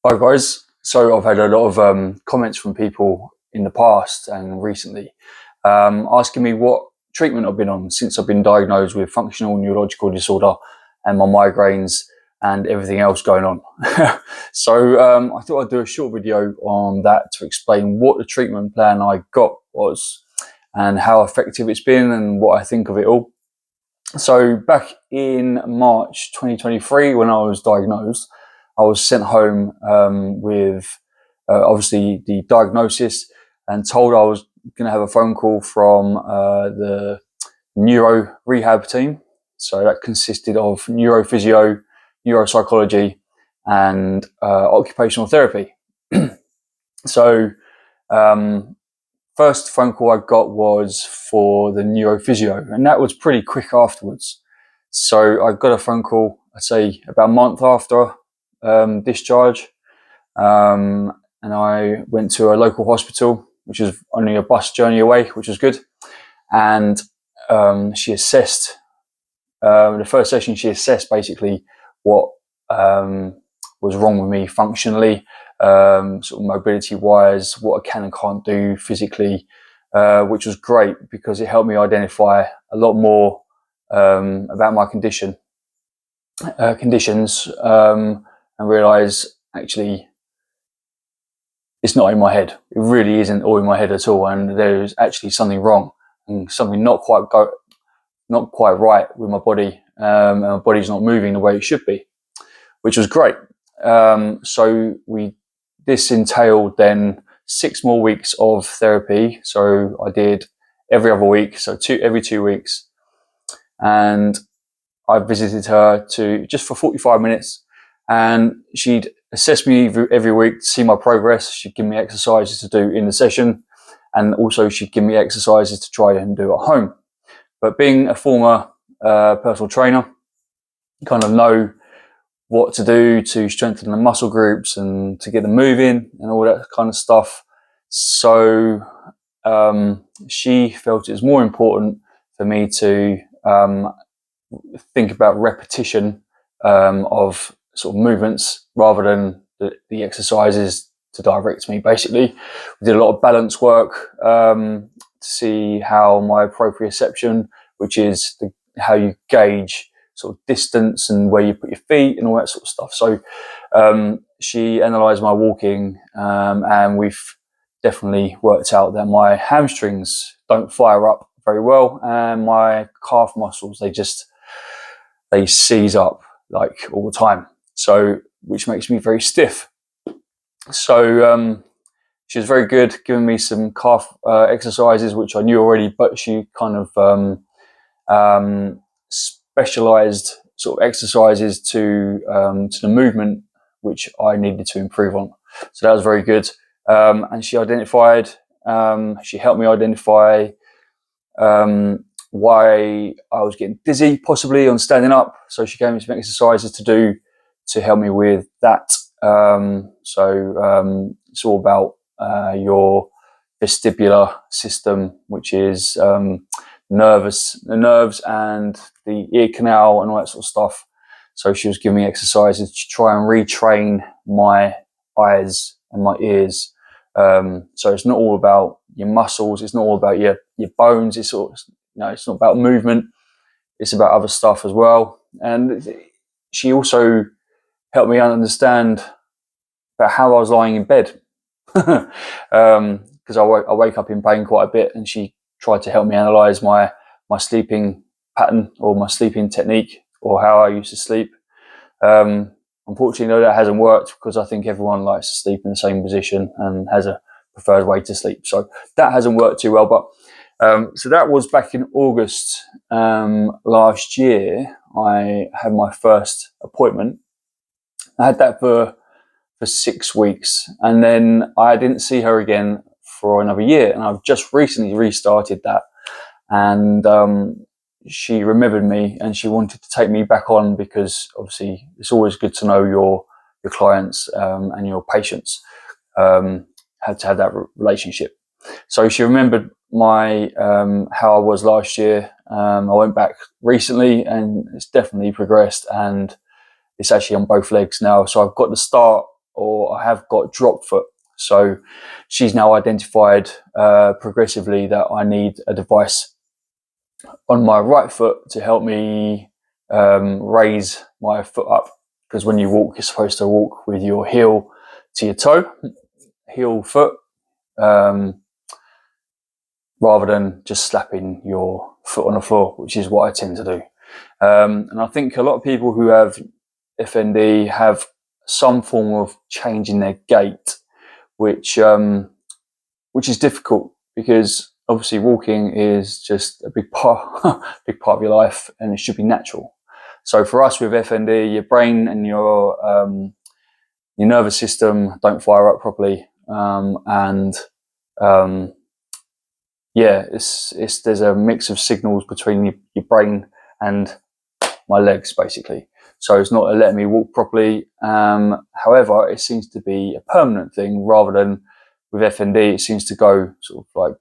Hi guys, so I've had a lot of comments from people in the past and recently asking me what treatment I've been on since I've been diagnosed with functional neurological disorder and my migraines and everything else going on. So I thought I'd do a short video on that to explain what the treatment plan I got was and how effective it's been and what I think of it all. So back in March 2023, when I was diagnosed, I was sent home with obviously the diagnosis and told I was going to have a phone call from the neuro-rehab team. So that consisted of neurophysio, neuropsychology, and occupational therapy. So first phone call I got was for the neurophysio, and that was pretty quick afterwards. So I got a phone call, I'd say about a month after discharge, and I went to a local hospital, which was only a bus journey away, which was good. And she assessed, the first session she assessed basically what was wrong with me functionally, sort of mobility wise, what I can and can't do physically, which was great because it helped me identify a lot more about my conditions, and realize actually it's not in my head. It really isn't all in my head at all, and there's actually something wrong and something not quite right with my body, and my body's not moving the way it should be, which was great. So this entailed then 6 more weeks of therapy. So I did every other week, so every 2 weeks, and I visited her just for 45 minutes, and she'd assess me every week to see my progress. She'd give me exercises to do in the session, and also she'd give me exercises to try and do at home. But being a former personal trainer, you kind of know what to do to strengthen the muscle groups and to get them moving and all that kind of stuff. So she felt it was more important for me to think about repetition of sort of movements rather than the exercises to direct me. Basically, we did a lot of balance work to see how my proprioception, which is how you gauge sort of distance and where you put your feet and all that sort of stuff. So she analysed my walking, and we've definitely worked out that my hamstrings don't fire up very well, and my calf muscles, they seize up like all the time. So which makes me very stiff. So she was very good, giving me some calf exercises, which I knew already, but she kind of specialized sort of exercises to the movement, which I needed to improve on. So that was very good. And she helped me identify why I was getting dizzy, possibly on standing up. So she gave me some exercises to do to help me with that. It's all about your vestibular system, which is the nerves and the ear canal and all that sort of stuff. So she was giving me exercises to try and retrain my eyes and my ears. So it's not all about your muscles. It's not all about your bones. It's it's not about movement. It's about other stuff as well. And she also helped me understand about how I was lying in bed, because I wake up in pain quite a bit, and she tried to help me analyse my sleeping pattern or my sleeping technique or how I used to sleep. Unfortunately, no, that hasn't worked because I think everyone likes to sleep in the same position and has a preferred way to sleep. So that hasn't worked too well. But so that was back in August last year. I had my first appointment. I had that for 6 weeks, and then I didn't see her again for another year. And I've just recently restarted that, and she remembered me and she wanted to take me back on, because obviously it's always good to know your clients and your patients, had to have that relationship. So she remembered my how I was last year. I went back recently and it's definitely progressed, and it's actually on both legs now. So I've got the start or I have got drop foot. So she's now identified progressively that I need a device on my right foot to help me raise my foot up, because when you walk, you're supposed to walk with your heel to your toe, heel foot, rather than just slapping your foot on the floor, which is what I tend to do. And I think a lot of people who have FND have some form of change in their gait, which is difficult, because obviously walking is just a big part of your life, and it should be natural. So for us with FND, your brain and your nervous system don't fire up properly, there's a mix of signals between your brain and my legs, basically. So it's not letting me walk properly. However, it seems to be a permanent thing, rather than with FND, it seems to go sort of like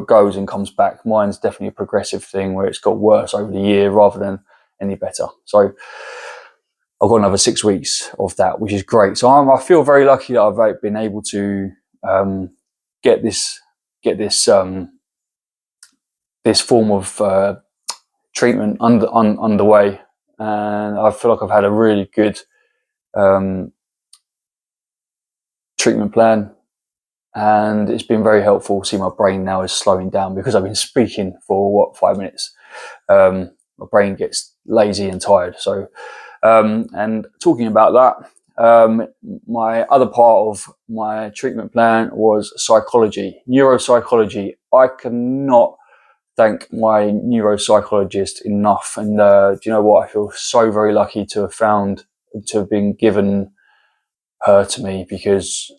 goes and comes back. Mine's definitely a progressive thing, where it's got worse over the year rather than any better. So I've got another 6 weeks of that, which is great. So I feel very lucky that I've been able to get this form of treatment underway, and I feel like I've had a really good treatment plan, and it's been very helpful. See, my brain now is slowing down because I've been speaking for 5 minutes. My brain gets lazy and tired. So, and talking about that, my other part of my treatment plan was psychology, neuropsychology. I cannot thank my neuropsychologist enough. And do you know what? I feel so very lucky to have been given her to me, because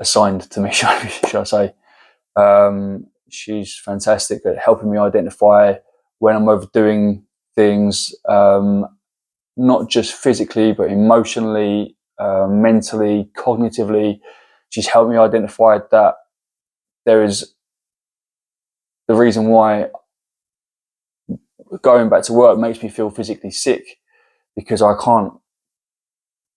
assigned to me, should I say. She's fantastic at helping me identify when I'm overdoing things, not just physically, but emotionally, mentally, cognitively. She's helped me identify that there is the reason why going back to work makes me feel physically sick, because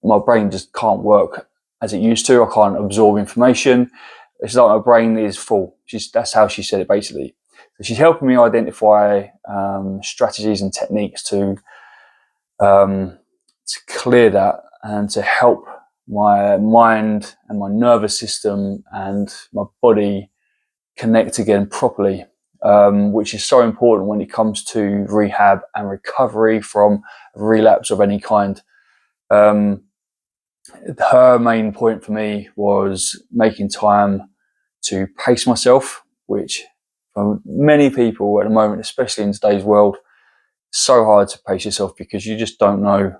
my brain just can't work as it used to. I can't absorb information. It's like my brain is full. That's how she said it, basically. So she's helping me identify strategies and techniques to clear that, and to help my mind and my nervous system and my body connect again properly, which is so important when it comes to rehab and recovery from relapse of any kind. Her main point for me was making time to pace myself, which for many people at the moment, especially in today's world, so hard to pace yourself, because you just don't know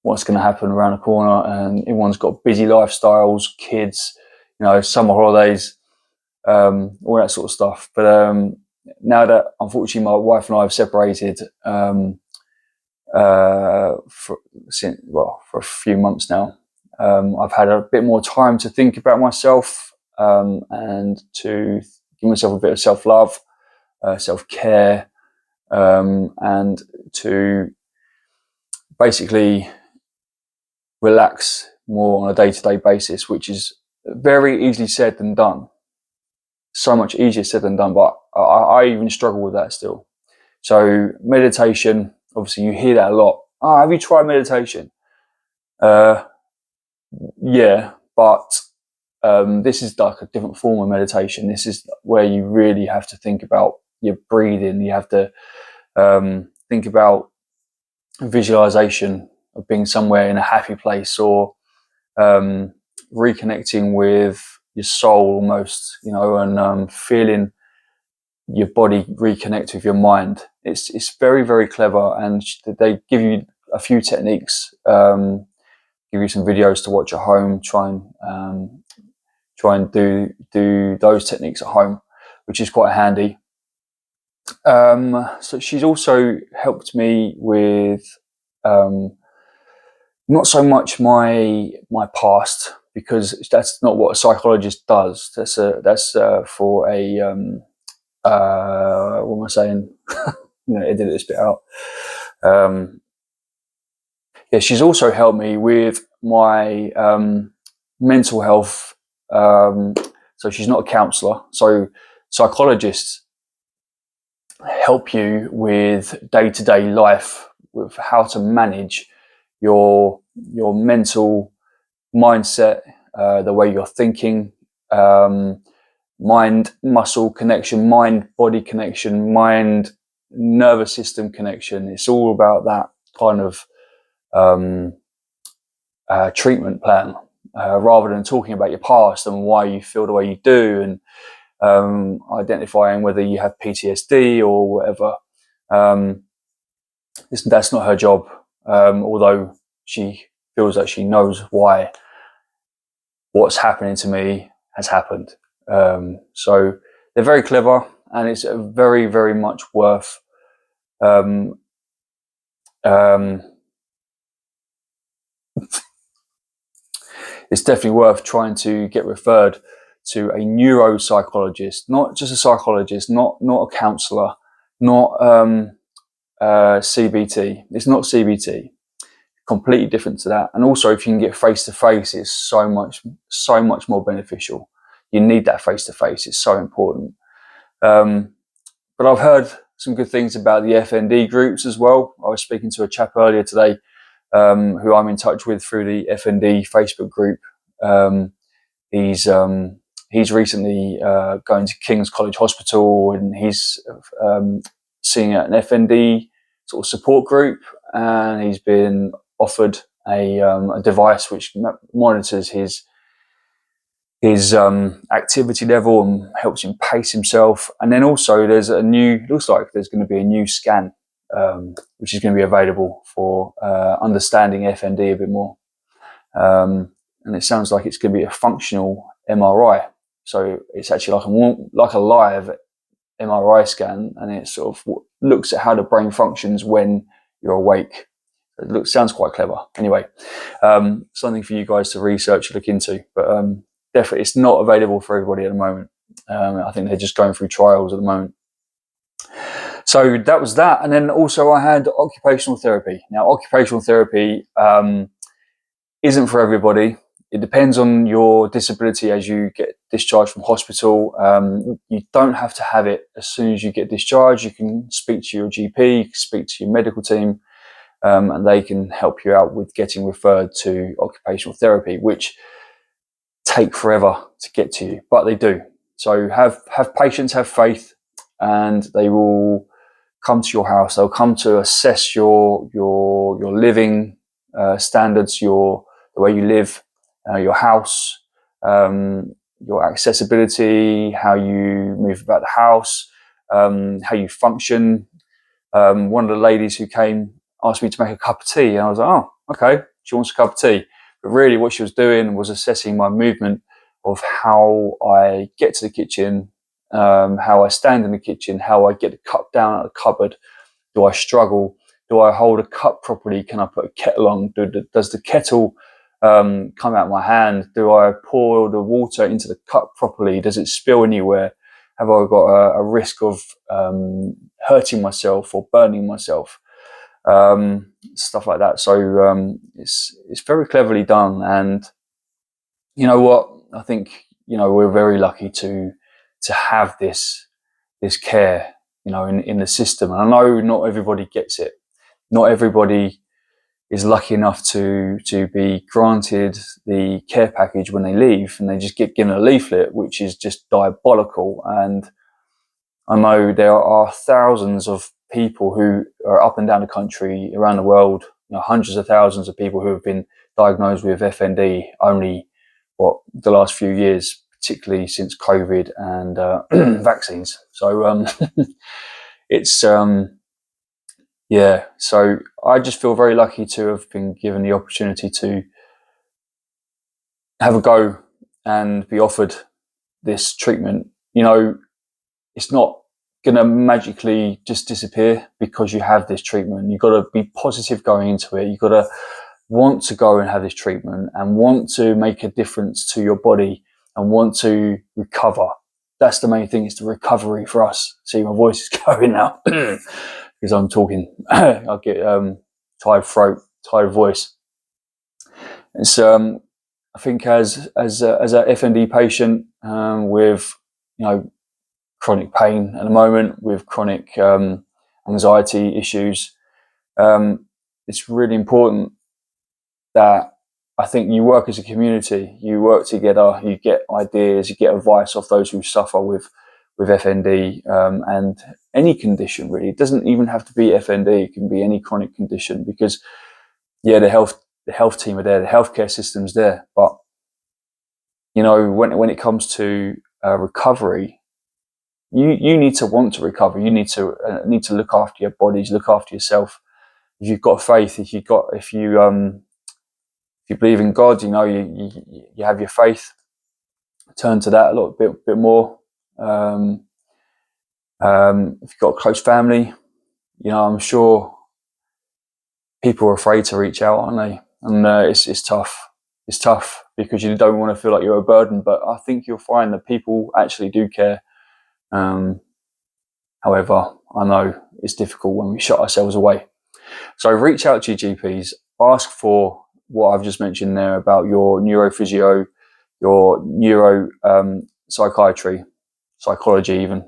what's going to happen around the corner, and everyone's got busy lifestyles, kids, summer holidays, all that sort of stuff. But now that unfortunately my wife and I have separated for a few months now, I've had a bit more time to think about myself, and to give myself a bit of self-love, self-care, and to basically relax more on a day-to-day basis, which is very easily said than done. So much easier said than done, but I even struggle with that still. So meditation, obviously you hear that a lot. Oh, have you tried meditation? Yeah, but this is like a different form of meditation. This is where you really have to think about your breathing. You have to think about visualization of being somewhere in a happy place, or reconnecting with your soul almost, and feeling your body reconnect with your mind. It's very, very clever, and they give you a few techniques, give you some videos to watch at home. Try and do those techniques at home, which is quite handy. So she's also helped me with not so much my past, because that's not what a psychologist does. That's for a what am I saying? Edit this bit out. Yeah, she's also helped me with my mental health. So she's not a counsellor. So psychologists help you with day-to-day life, with how to manage your mental mindset, the way you're thinking, mind muscle connection, mind body connection, mind nervous system connection. It's all about that kind of treatment plan, rather than talking about your past and why you feel the way you do, and identifying whether you have PTSD or whatever. That's not her job, although she feels that she knows why what's happening to me has happened. So they're very clever, and it's very, very much worth it's definitely worth trying to get referred to a neuropsychologist, not just a psychologist, not a counsellor, not CBT. It's not CBT. Completely different to that. And also, if you can get face to face, it's so much more beneficial. You need that face to face. It's so important. But I've heard some good things about the FND groups as well. I was speaking to a chap earlier today, who I'm in touch with through the FND Facebook group. He's recently going to King's College Hospital, and he's seeing an FND sort of support group, and he's been offered a device which monitors his activity level and helps him pace himself. And then also looks like there's going to be a new scan, which is going to be available for understanding FND a bit more. And it sounds like it's going to be a functional MRI. So it's actually like a live MRI scan, and it sort of looks at how the brain functions when you're awake. Sounds quite clever. Anyway, something for you guys to research, look into. But definitely, it's not available for everybody at the moment. I think they're just going through trials at the moment. So that was that. And then also I had occupational therapy. Now, occupational therapy isn't for everybody. It depends on your disability as you get discharged from hospital. You don't have to have it as soon as you get discharged. You can speak to your GP, you can speak to your medical team, and they can help you out with getting referred to occupational therapy, which take forever to get to you, but they do. So have patience, have faith, and they will come to your house. They'll come to assess your living standards, the way you live, your house, your accessibility, how you move about the house, how you function. One of the ladies who came asked me to make a cup of tea, and I was like, oh, okay, she wants a cup of tea. But really what she was doing was assessing my movement of how I get to the kitchen, how I stand in the kitchen, how I get the cup down out of the cupboard. Do I struggle? Do I hold a cup properly? Can I put a kettle on? Does the kettle come out of my hand? Do I pour the water into the cup properly? Does it spill anywhere? Have I got a risk of hurting myself or burning myself? Stuff like that. So it's very cleverly done, and you know what? I think we're very lucky to have this care, in the system. And I know not everybody gets it. Not everybody is lucky enough to be granted the care package when they leave, and they just get given a leaflet, which is just diabolical. And I know there are thousands of people who are up and down the country, around the world, hundreds of thousands of people who have been diagnosed with FND only the last few years, particularly since COVID and vaccines. So it's so I just feel very lucky to have been given the opportunity to have a go and be offered this treatment. It's not going to magically just disappear because you have this treatment. You've got to be positive going into it. You've got to want to go and have this treatment and want to make a difference to your body and want to recover. That's the main thing, is the recovery for us. See, my voice is going now because I'm talking. I get tired throat, tired voice. It's I think as a FND patient with chronic pain at the moment, with chronic anxiety issues, it's really important that I think you work as a community, you work together, you get ideas, you get advice off those who suffer with FND and any condition really. It doesn't even have to be FND, it can be any chronic condition, because the health team are there, the healthcare system's there, but when it comes to recovery, you need to want to recover. You need to look after your bodies, look after yourself. If you've got faith, if you believe in God, you have your faith. Turn to that a little bit more. If you've got a close family, I'm sure people are afraid to reach out, aren't they? And it's tough. It's tough because you don't want to feel like you're a burden. But I think you'll find that people actually do care. However, I know it's difficult when we shut ourselves away. So reach out to your GPs, ask for what I've just mentioned there about your neurophysio, your psychiatry, psychology even,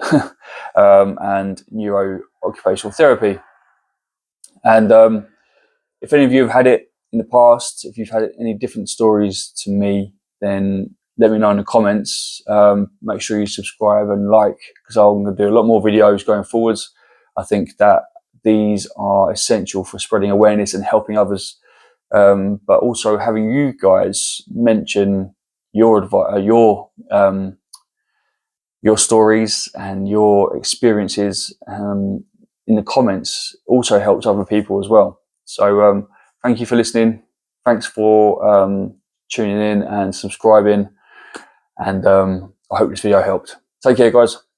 and neuro-occupational therapy. And if any of you have had it in the past, if you've had any different stories to me, then let me know in the comments. Make sure you subscribe and like, because I'm going to do a lot more videos going forwards. I think that these are essential for spreading awareness and helping others, but also having you guys mention your advice, your stories and your experiences in the comments also helps other people as well. So thank you for listening. Thanks for tuning in and subscribing. And I hope this video helped. Take care, guys.